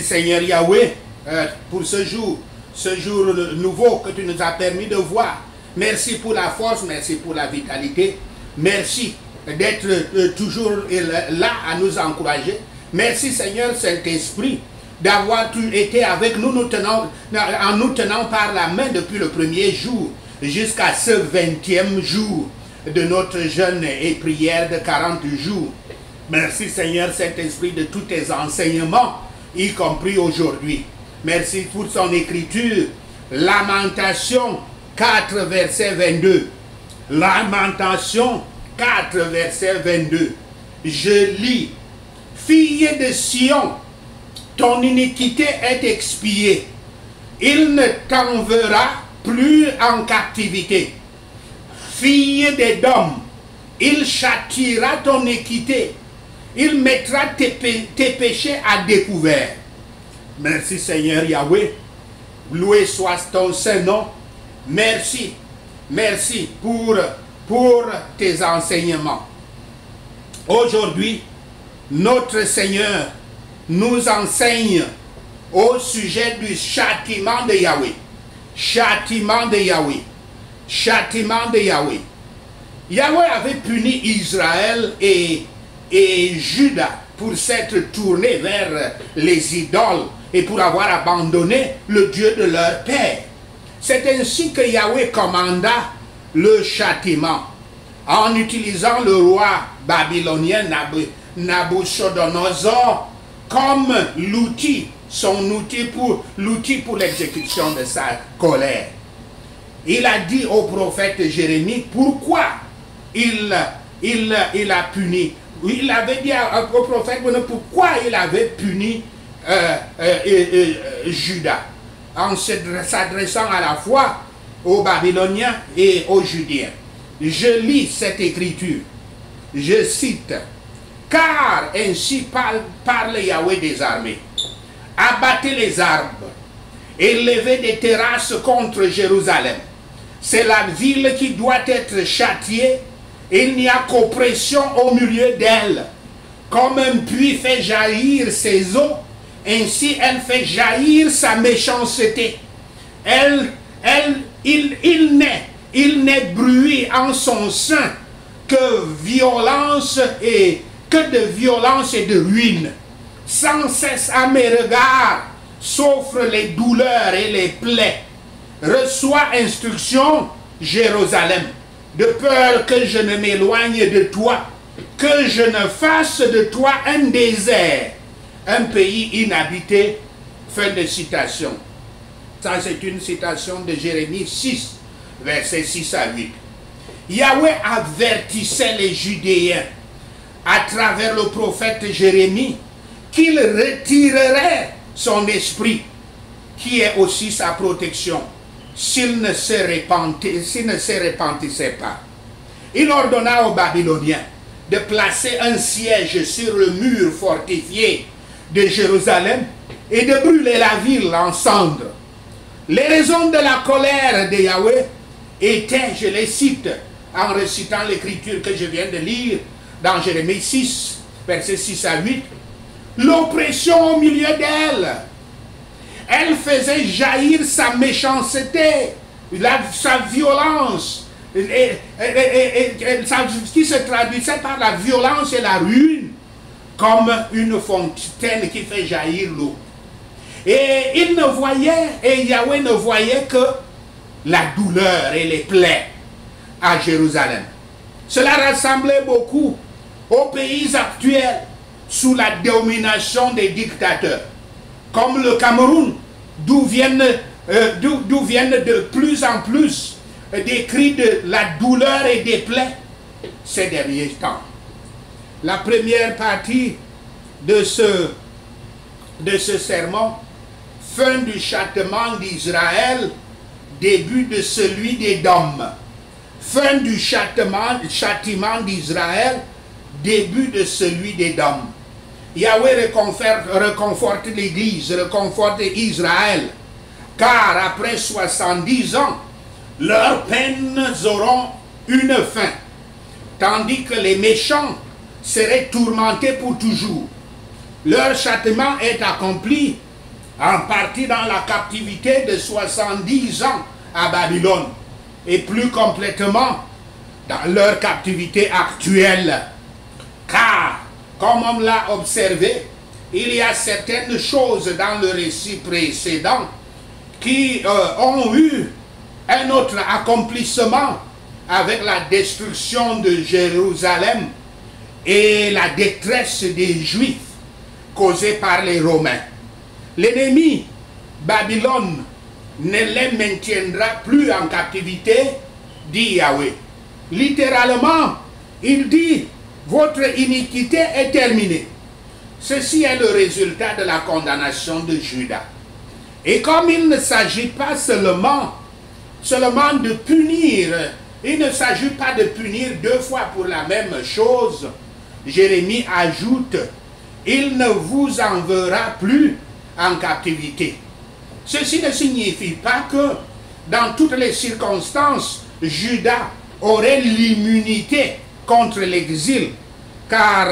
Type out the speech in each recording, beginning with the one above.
Seigneur Yahweh, pour ce jour nouveau que tu nous as permis de voir. Merci pour la force, merci pour la vitalité. Merci d'être toujours là à nous encourager. Merci Seigneur Saint-Esprit d'avoir été avec nous, en nous tenant par la main depuis le premier jour jusqu'à ce 20e jour de notre jeûne et prière de 40 jours. Merci Seigneur Saint-Esprit de tous tes enseignements, y compris aujourd'hui. Merci pour son écriture. Lamentation 4 verset 22. Lamentation 4 verset 22. Je lis. Fille de Sion, ton iniquité est expiée. Il ne t'enverra plus en captivité. Fille d'Édom, il châtiera ton iniquité. Il mettra tes péchés à découvert. Merci Seigneur Yahweh. Loué soit ton Saint-Nom. Merci. Merci pour tes enseignements. Aujourd'hui, notre Seigneur nous enseigne au sujet du châtiment de Yahweh. Châtiment de Yahweh. Châtiment de Yahweh. Yahweh avait puni Israël et Juda pour s'être tourné vers les idoles et pour avoir abandonné le Dieu de leur père. C'est ainsi que Yahweh commanda le châtiment en utilisant le roi babylonien Nabuchodonosor comme l'outil, son outil pour l'exécution de sa colère. Il a dit au prophète Jérémie pourquoi il a puni. Il avait dit au prophète pourquoi il avait puni Juda, en s'adressant à la fois aux Babyloniens et aux Judéens. Je lis cette écriture. Je cite. Car ainsi parle Yahweh des armées. Abattez les arbres et levez des terrasses contre Jérusalem. C'est la ville qui doit être châtiée. Il n'y a qu'oppression au milieu d'elle. Comme un puits fait jaillir ses eaux, ainsi elle fait jaillir sa méchanceté. Il n'est bruit en son sein que de violence et de ruine. Sans cesse à mes regards s'offrent les douleurs et les plaies. Reçois instruction, Jérusalem, de peur que je ne m'éloigne de toi, que je ne fasse de toi un désert, un pays inhabité. Fin de citation. Ça, c'est une citation de Jérémie 6, versets 6 à 8. Yahweh avertissait les Judéens à travers le prophète Jérémie qu'il retirerait son esprit, qui est aussi sa protection, s'il ne se repentissait pas. Il ordonna aux Babyloniens de placer un siège sur le mur fortifié de Jérusalem et de brûler la ville en cendres. Les raisons de la colère de Yahweh étaient, je les cite, en récitant l'écriture que je viens de lire dans Jérémie 6, versets 6 à 8, l'oppression au milieu d'elle. Elle faisait jaillir sa méchanceté, sa violence, qui se traduisait par la violence et la ruine, comme une fontaine qui fait jaillir l'eau. Et Yahweh ne voyait que la douleur et les plaies à Jérusalem. Cela ressemblait beaucoup aux pays actuels sous la domination des dictateurs, comme le Cameroun, d'où viennent de plus en plus des cris de la douleur et des plaies ces derniers temps. La première partie de ce sermon, fin du châtiment d'Israël, début de celui d'Édom. Fin du châtiment d'Israël, début de celui d'Édom. Yahweh réconforte l'Église, réconforte Israël, car après 70 ans, leurs peines auront une fin, tandis que les méchants seraient tourmentés pour toujours. Leur châtiment est accompli en partie dans la captivité de 70 ans à Babylone, et plus complètement dans leur captivité actuelle. Car, comme on l'a observé, il y a certaines choses dans le récit précédent qui ont eu un autre accomplissement avec la destruction de Jérusalem et la détresse des Juifs causée par les Romains. L'ennemi, Babylone, ne les maintiendra plus en captivité, dit Yahweh. Littéralement, il dit, votre iniquité est terminée. Ceci est le résultat de la condamnation de Juda. Et comme il ne s'agit pas seulement de punir, il ne s'agit pas de punir deux fois pour la même chose, Jérémie ajoute, il ne vous enverra plus en captivité. Ceci ne signifie pas que dans toutes les circonstances, Juda aurait l'immunité contre l'exil, car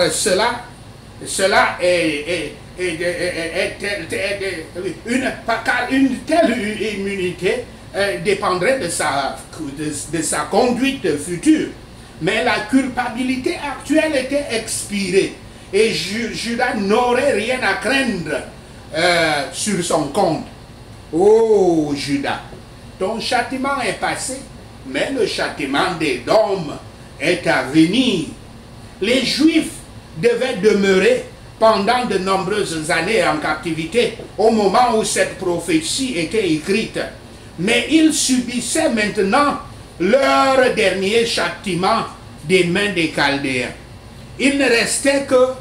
une telle immunité dépendrait de sa conduite future. Mais la culpabilité actuelle était expirée et Juda n'aurait rien à craindre sur son compte. Oh Juda, ton châtiment est passé, mais le châtiment d'Édom est à venir. Les Juifs devaient demeurer pendant de nombreuses années en captivité au moment où cette prophétie était écrite. Mais ils subissaient maintenant leur dernier châtiment des mains des Chaldéens. Il ne restait que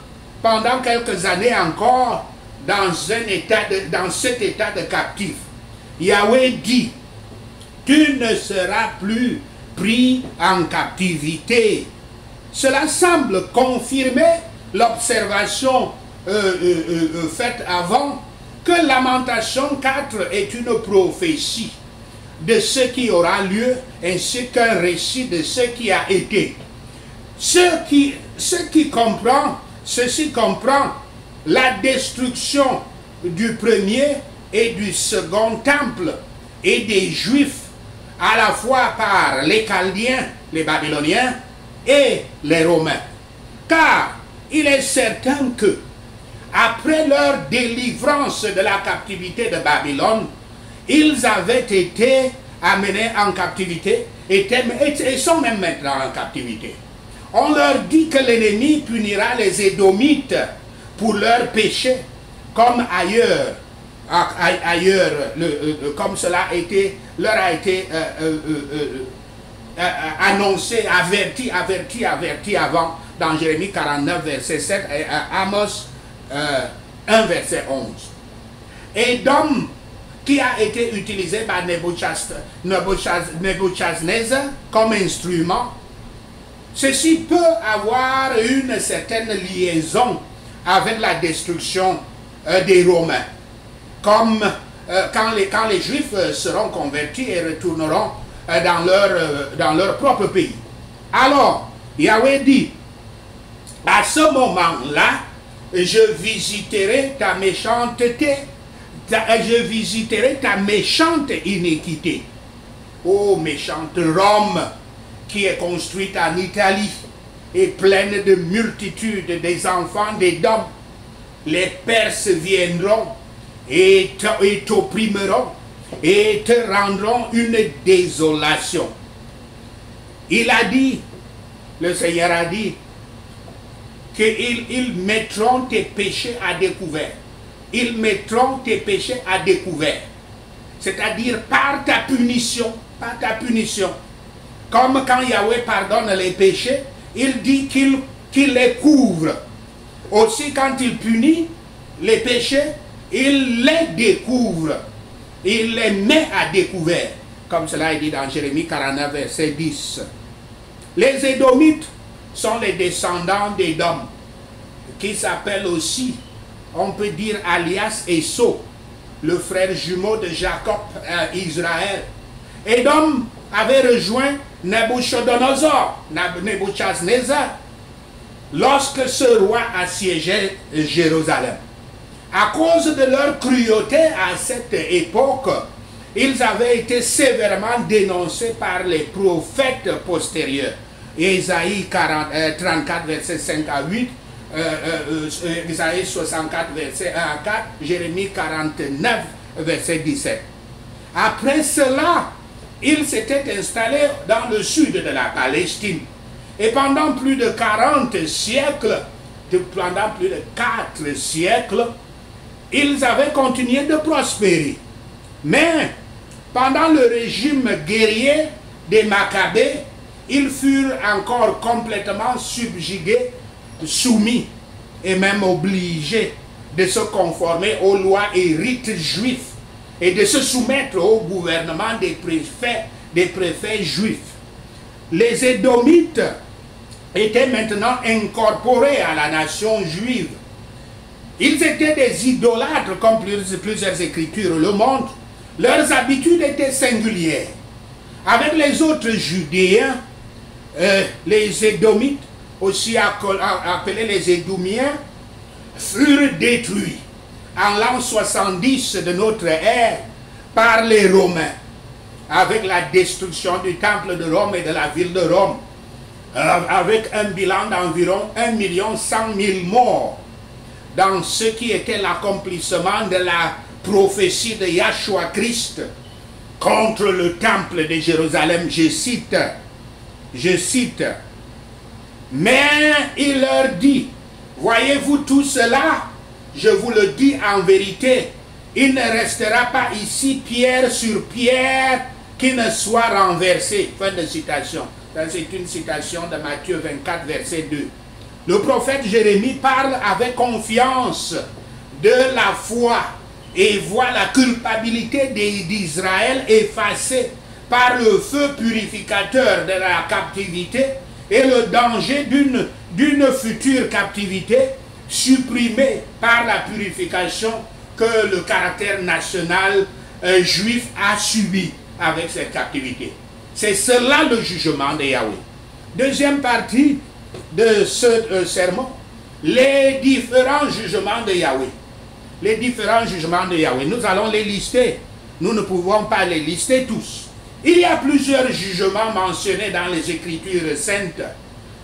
pendant quelques années encore dans cet état de captif. Yahweh dit, tu ne seras plus pris en captivité. Cela semble confirmer l'observation faite avant que Lamentation 4 est une prophétie de ce qui aura lieu ainsi qu'un récit de ce qui a été. Ceci comprend la destruction du premier et du second temple et des Juifs à la fois par les Chaldéens, les Babyloniens et les Romains. Car il est certain que après leur délivrance de la captivité de Babylone, ils avaient été amenés en captivité et sont même maintenant en captivité. On leur dit que l'ennemi punira les Édomites pour leurs péchés, comme ailleurs, comme cela leur a été annoncé, averti avant dans Jérémie 49, verset 7 et Amos 1, verset 11. Édom, qui a été utilisé par Nebuchadnezzar comme instrument, ceci peut avoir une certaine liaison avec la destruction des Romains, comme quand les Juifs seront convertis et retourneront dans leur propre pays. Alors, Yahweh dit, à ce moment-là, je visiterai ta méchanceté, je visiterai ta méchante iniquité. Ô méchante Rome, qui est construite en Italie et pleine de multitudes des enfants d'Édom, les Perses viendront et t'opprimeront et te rendront une désolation. Il a dit, le Seigneur a dit, qu'ils mettront tes péchés à découvert. Ils mettront tes péchés à découvert. C'est-à-dire par ta punition, par ta punition. Comme quand Yahweh pardonne les péchés, il dit qu'il les couvre. Aussi quand il punit les péchés, il les découvre. Il les met à découvert. Comme cela est dit dans Jérémie 49, verset 10. Les Édomites sont les descendants d'Édom, qui s'appellent aussi, on peut dire alias Esau, le frère jumeau de Jacob à Israël. Édom avait rejoint Nebuchadnezzar, lorsque ce roi assiégeait Jérusalem. À cause de leur cruauté à cette époque, ils avaient été sévèrement dénoncés par les prophètes postérieurs. Ésaïe 34, versets 5 à 8, Ésaïe 64, verset 1 à 4, Jérémie 49, verset 17. Après cela, ils s'étaient installés dans le sud de la Palestine. Et pendant plus de 40 siècles, pendant plus de 4 siècles, ils avaient continué de prospérer. Mais pendant le régime guerrier des Maccabées, ils furent encore complètement subjugués, soumis et même obligés de se conformer aux lois et rites juifs et de se soumettre au gouvernement des préfets juifs. Les Édomites étaient maintenant incorporés à la nation juive. Ils étaient des idolâtres, comme plusieurs écritures le montrent. Leurs habitudes étaient singulières. Avec les autres Judéens, les Édomites, aussi appelés les Édomiens, furent détruits en l'an 70 de notre ère par les Romains, avec la destruction du temple de Rome et de la ville de Rome, avec un bilan d'environ 1 100 000 morts, dans ce qui était l'accomplissement de la prophétie de Yahshua Christ contre le temple de Jérusalem. Je cite, mais il leur dit, voyez-vous tout cela, je vous le dis en vérité, il ne restera pas ici pierre sur pierre qui ne soit renversée. Fin de citation. C'est une citation de Matthieu 24, verset 2. Le prophète Jérémie parle avec confiance de la foi et voit la culpabilité d'Israël effacée par le feu purificateur de la captivité et le danger d'une future captivité supprimée par la purification que le caractère national juif a subi avec cette captivité. C'est cela le jugement de Yahweh. Deuxième partie de ce sermon, les différents jugements de Yahweh. Les différents jugements de Yahweh. Nous allons les lister. Nous ne pouvons pas les lister tous. Il y a plusieurs jugements mentionnés dans les Écritures saintes.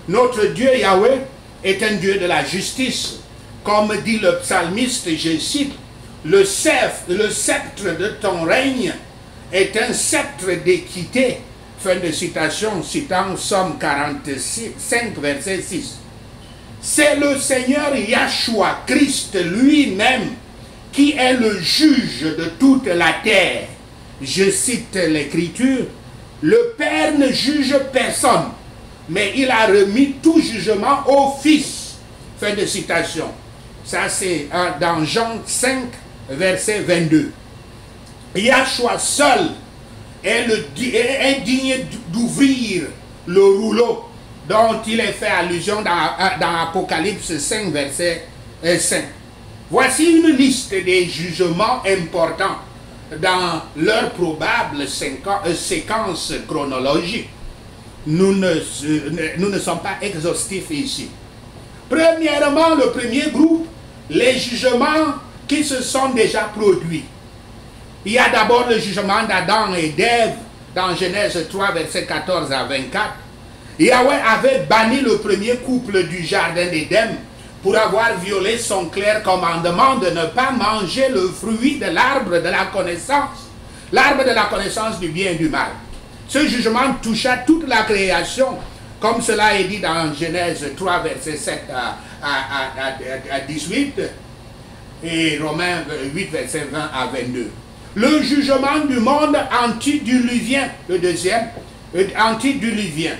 Notre Dieu Yahweh est un Dieu de la justice. Comme dit le psalmiste, je cite, le sceptre de ton règne est un sceptre d'équité. Fin de citation, citant Somme 45, verset 6. C'est le Seigneur Yahshua Christ lui-même qui est le juge de toute la terre. Je cite l'Écriture, le Père ne juge personne, mais il a remis tout jugement au Fils. Fin de citation. Ça c'est dans Jean 5, verset 22. Yahshua seul est digne d'ouvrir le rouleau dont il est fait allusion dans Apocalypse 5, verset 5. Voici une liste des jugements importants dans leur probable séquence chronologique. Nous ne sommes pas exhaustifs ici. Premièrement, le premier groupe, les jugements qui se sont déjà produits. Il y a d'abord le jugement d'Adam et d'Ève dans Genèse 3, verset 14 à 24. Yahweh avait banni le premier couple du jardin d'Éden pour avoir violé son clair commandement de ne pas manger le fruit de l'arbre de la connaissance du bien et du mal. Ce jugement toucha toute la création, comme cela est dit dans Genèse 3, verset 7 à 18, et Romains 8, verset 20 à 22. Le jugement du monde antédiluvien, le deuxième, antédiluvien,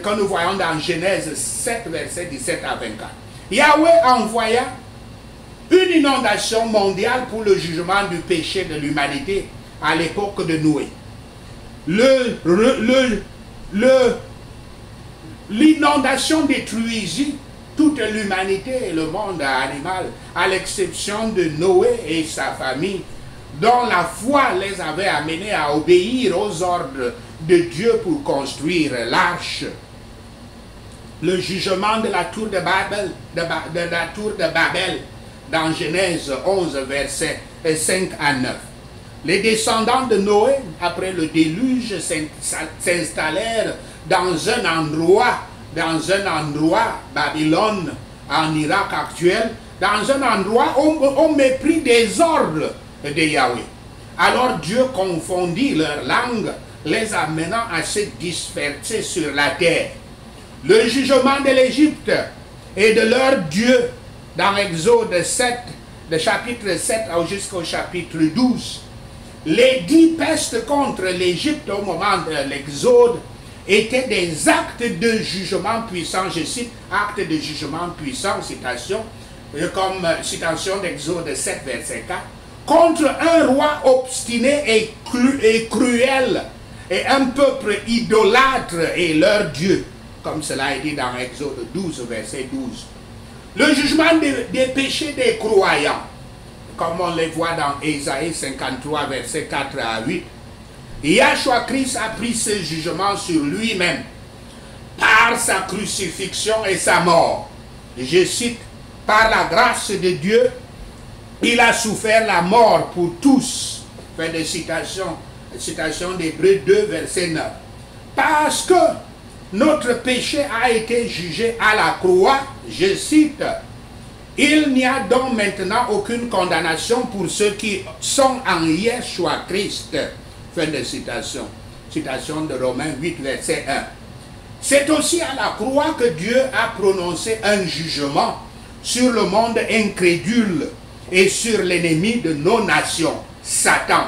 quand nous voyons dans Genèse 7, verset 17 à 24. Yahweh envoya une inondation mondiale pour le jugement du péché de l'humanité à l'époque de Noé. L'inondation détruisit toute l'humanité et le monde animal, à l'exception de Noé et sa famille, dont la foi les avait amenés à obéir aux ordres de Dieu pour construire l'arche. le jugement de la tour de Babel, dans Genèse 11, versets 5 à 9. Les descendants de Noé, après le déluge, s'installèrent dans un endroit, Babylone, en Irak actuel, dans un endroit au mépris des ordres de Yahweh. Alors Dieu confondit leur langue, les amenant à se disperser sur la terre. Le jugement de l'Égypte et de leur Dieu, dans Exode 7, le chapitre 7 jusqu'au chapitre 12, les 10 pestes contre l'Égypte au moment de l'Exode étaient des actes de jugement puissants, je cite, actes de jugement puissants, citation, comme citation d'Exode 7, verset 4, contre un roi obstiné et cruel, et un peuple idolâtre et leur Dieu, comme cela est dit dans Exode 12, verset 12. Le jugement des péchés des croyants, comme on les voit dans Ésaïe 53, verset 4 à 8. Yahshua Christ a pris ce jugement sur lui-même par sa crucifixion et sa mort. Je cite, par la grâce de Dieu, il a souffert la mort pour tous. Fin de citation d'Hébreux 2, verset 9. Parce que notre péché a été jugé à la croix, je cite, il n'y a donc maintenant aucune condamnation pour ceux qui sont en Yeshua Christ. Fin de citation. Citation de Romains 8, verset 1. C'est aussi à la croix que Dieu a prononcé un jugement sur le monde incrédule et sur l'ennemi de nos nations, Satan.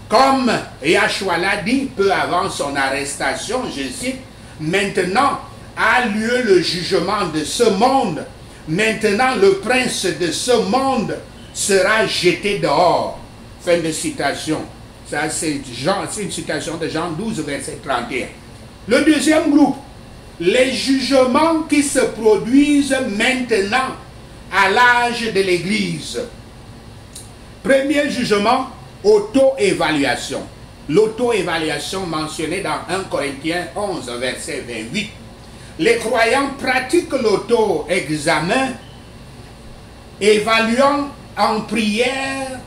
Comme Yahshua l'a dit peu avant son arrestation, je cite, maintenant a lieu le jugement de ce monde. Maintenant, le prince de ce monde sera jeté dehors. Fin de citation. Ça, c'est une citation de Jean 12, verset 31. Le deuxième groupe, les jugements qui se produisent maintenant à l'âge de l'Église. Premier jugement, auto-évaluation. L'auto-évaluation mentionnée dans 1 Corinthiens 11, verset 28. Les croyants pratiquent l'auto-examen, évaluant en prière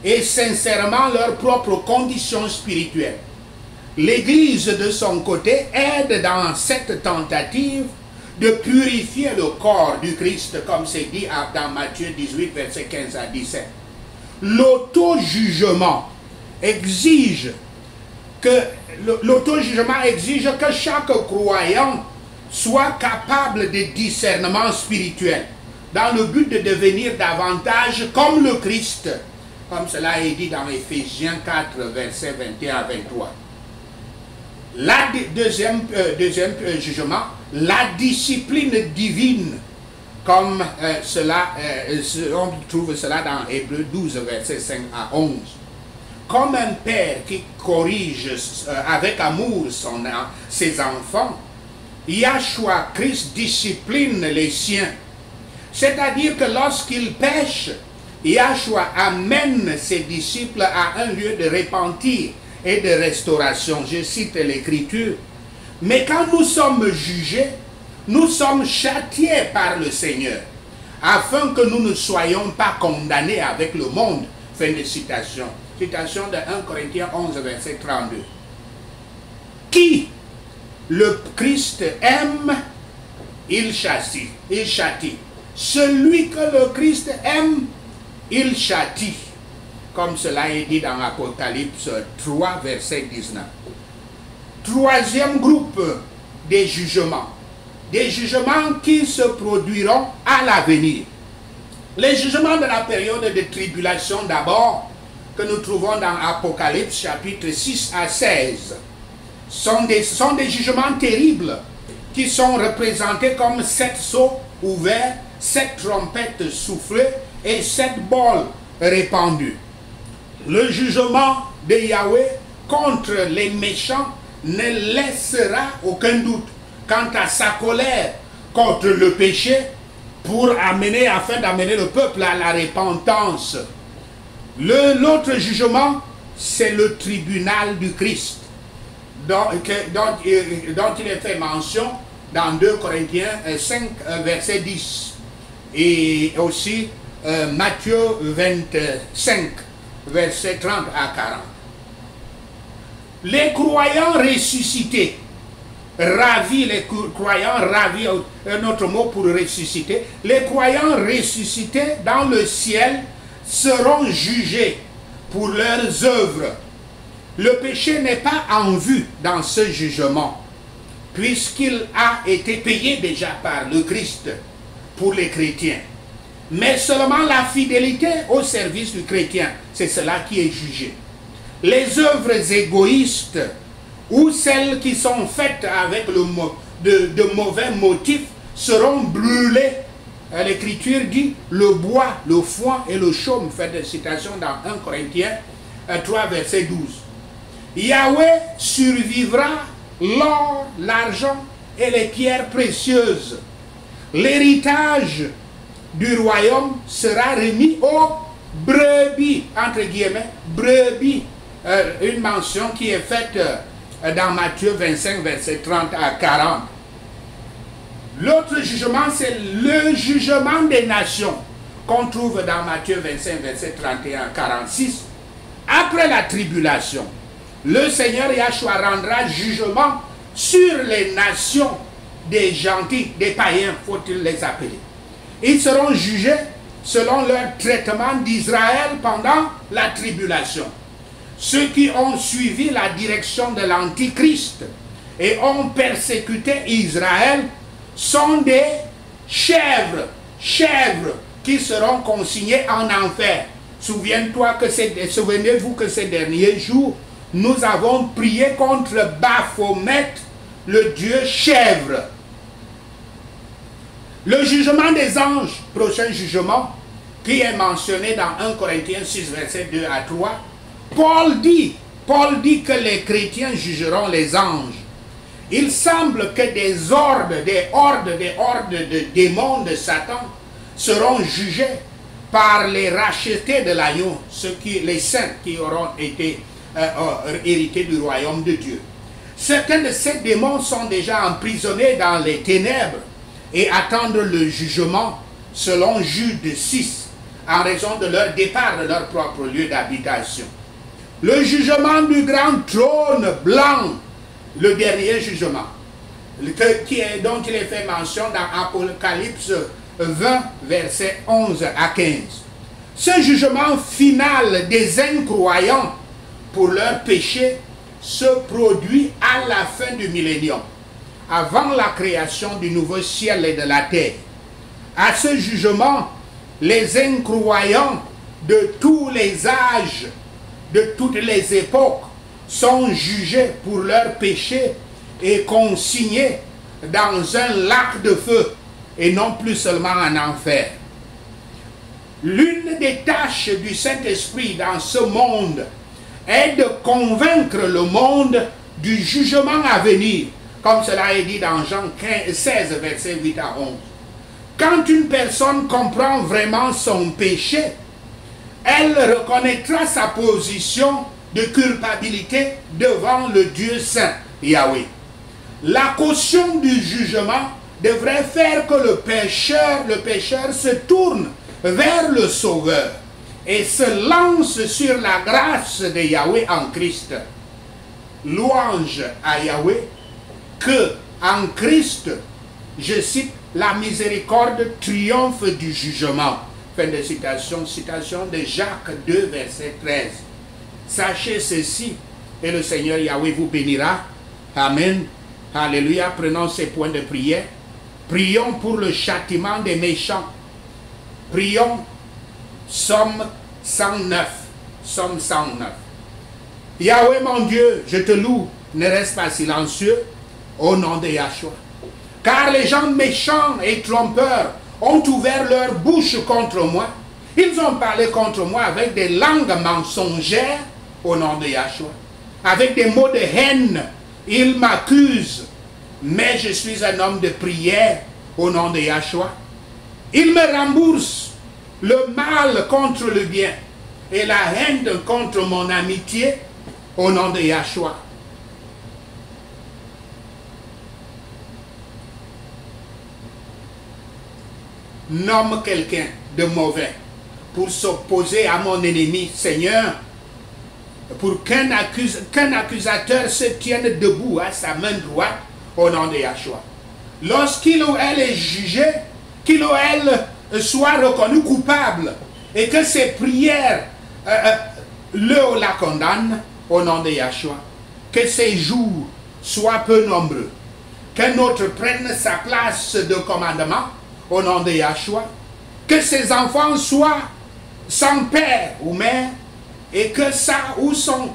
et sincèrement leurs propres conditions spirituelles. L'Église, de son côté, aide dans cette tentative de purifier le corps du Christ, comme c'est dit dans Matthieu 18, versets 15 à 17. L'auto-jugement exige que chaque croyant soit capable de discernement spirituel, dans le but de devenir davantage comme le Christ, comme cela est dit dans Éphésiens 4, versets 21 à 23. Deuxième jugement, la discipline divine, comme on trouve cela dans Hébreux 12, versets 5 à 11. Comme un père qui corrige avec amour ses enfants, Yahshua Christ discipline les siens. C'est-à-dire que lorsqu'ils pêchent, Yahshua amène ses disciples à un lieu de repentir et de restauration. Je cite l'Écriture. Mais quand nous sommes jugés, nous sommes châtiés par le Seigneur, afin que nous ne soyons pas condamnés avec le monde. Fin de citation. Citation de 1 Corinthiens 11, verset 32. Qui le Christ aime, il châtie. Celui que le Christ aime, il châtie. Comme cela est dit dans Apocalypse 3, verset 19. Troisième groupe des jugements. Des jugements qui se produiront à l'avenir. Les jugements de la période de tribulation d'abord, que nous trouvons dans Apocalypse chapitre 6 à 16, sont des jugements terribles qui sont représentés comme 7 sceaux ouverts, 7 trompettes soufflées et 7 bols répandus. Le jugement de Yahweh contre les méchants ne laissera aucun doute quant à sa colère contre le péché afin d'amener le peuple à la repentance. L'autre jugement, c'est le tribunal du Christ, dont il est fait mention dans 2 Corinthiens 5, verset 10. Et aussi Matthieu 25, verset 30 à 40. Les croyants ressuscités, ravis, les croyants ravis, un autre mot pour ressusciter, les croyants ressuscités dans le ciel seront jugés pour leurs œuvres. Le péché n'est pas en vue dans ce jugement, puisqu'il a été payé déjà par le Christ pour les chrétiens. Mais seulement la fidélité au service du chrétien, c'est cela qui est jugé. Les œuvres égoïstes ou celles qui sont faites avec de mauvais motifs seront brûlées. L'Écriture dit le bois, le foin et le chaume, fait de citation dans 1 Corinthiens 3, verset 12. Yahweh survivra l'or, l'argent et les pierres précieuses. L'héritage du royaume sera remis aux brebis, entre guillemets, brebis. Une mention qui est faite dans Matthieu 25, verset 30 à 40. L'autre jugement, c'est le jugement des nations qu'on trouve dans Matthieu 25, verset 31 à 46. Après la tribulation, le Seigneur Yahshua rendra jugement sur les nations des gentils, des païens, faut-il les appeler. Ils seront jugés selon leur traitement d'Israël pendant la tribulation. Ceux qui ont suivi la direction de l'Antichrist et ont persécuté Israël sont des chèvres qui seront consignés en enfer. Souvenez-vous que ces derniers jours, nous avons prié contre Baphomet, le dieu chèvre. Le jugement des anges, prochain jugement, qui est mentionné dans 1 Corinthiens 6, verset 2 à 3, Paul dit que les chrétiens jugeront les anges. Il semble que des hordes de démons de Satan seront jugés par les rachetés de l'agneau, les saints qui auront été hérités du royaume de Dieu. Certains de ces démons sont déjà emprisonnés dans les ténèbres et attendent le jugement selon Jude 6, en raison de leur départ de leur propre lieu d'habitation. Le jugement du grand trône blanc, le dernier jugement, dont il est fait mention dans Apocalypse 20, versets 11 à 15. Ce jugement final des incroyants pour leurs péchés se produit à la fin du millénium, avant la création du nouveau ciel et de la terre. À ce jugement, les incroyants de tous les âges, de toutes les époques, sont jugés pour leurs péchés et consignés dans un lac de feu et non plus seulement en enfer. L'une des tâches du Saint-Esprit dans ce monde est de convaincre le monde du jugement à venir, comme cela est dit dans Jean 16, versets 8 à 11. Quand une personne comprend vraiment son péché, elle reconnaîtra sa position de culpabilité devant le Dieu Saint, Yahweh. La caution du jugement devrait faire que le pécheur se tourne vers le Sauveur et se lance sur la grâce de Yahweh en Christ. Louange à Yahweh que en Christ, je cite, la miséricorde triomphe du jugement. Fin de citation, citation de Jacques 2, verset 13. Sachez ceci, et le Seigneur Yahweh vous bénira. Amen. Alléluia. Prenons ces points de prière. Prions pour le châtiment des méchants. Prions. Psaume 109. Psaume 109. Yahweh mon Dieu, je te loue. Ne reste pas silencieux au nom de Yahshua. Car les gens méchants et trompeurs ont ouvert leur bouche contre moi. Ils ont parlé contre moi avec des langues mensongères au nom de Yahshua. Avec des mots de haine, ils m'accusent. Mais je suis un homme de prière au nom de Yahshua. Ils me remboursent le mal contre le bien et la haine contre mon amitié au nom de Yahshua. nomme quelqu'un de mauvais pour s'opposer à mon ennemi, Seigneur, pour qu'un accusateur se tienne debout à sa main droite au nom de Yahshua. Lorsqu'il ou elle est jugé, qu'il ou elle soit reconnu coupable et que ses prières le ou la condamnent au nom de Yahshua. Que ses jours soient peu nombreux. Qu'un autre prenne sa place de commandement au nom de Yahshua. Que ses enfants soient sans père ou mère et que sa ou son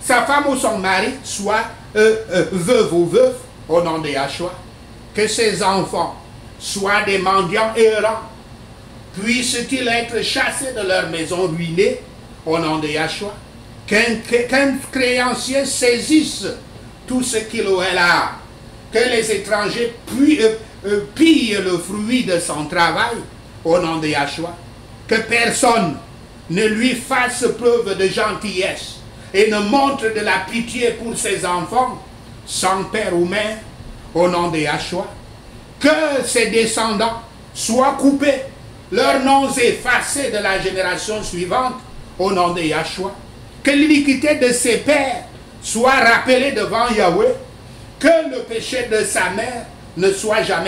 sa femme ou son mari soit veuve ou veuf au nom de Yahshua. Que ses enfants soient des mendiants errants. Puissent-ils être chassés de leur maison ruinée au nom de Yahshua. Qu'un créancier saisisse tout ce qu'il ou elle a. Que les étrangers pillent le fruit de son travail au nom de Yahshua. Que personne ne lui fasse preuve de gentillesse et ne montre de la pitié pour ses enfants, sans père ou mère, au nom de Yahshua. Que ses descendants soient coupés, leurs noms effacés de la génération suivante, au nom de Yahshua. Que l'iniquité de ses pères soit rappelée devant Yahweh. Que le péché de sa mère ne soit jamais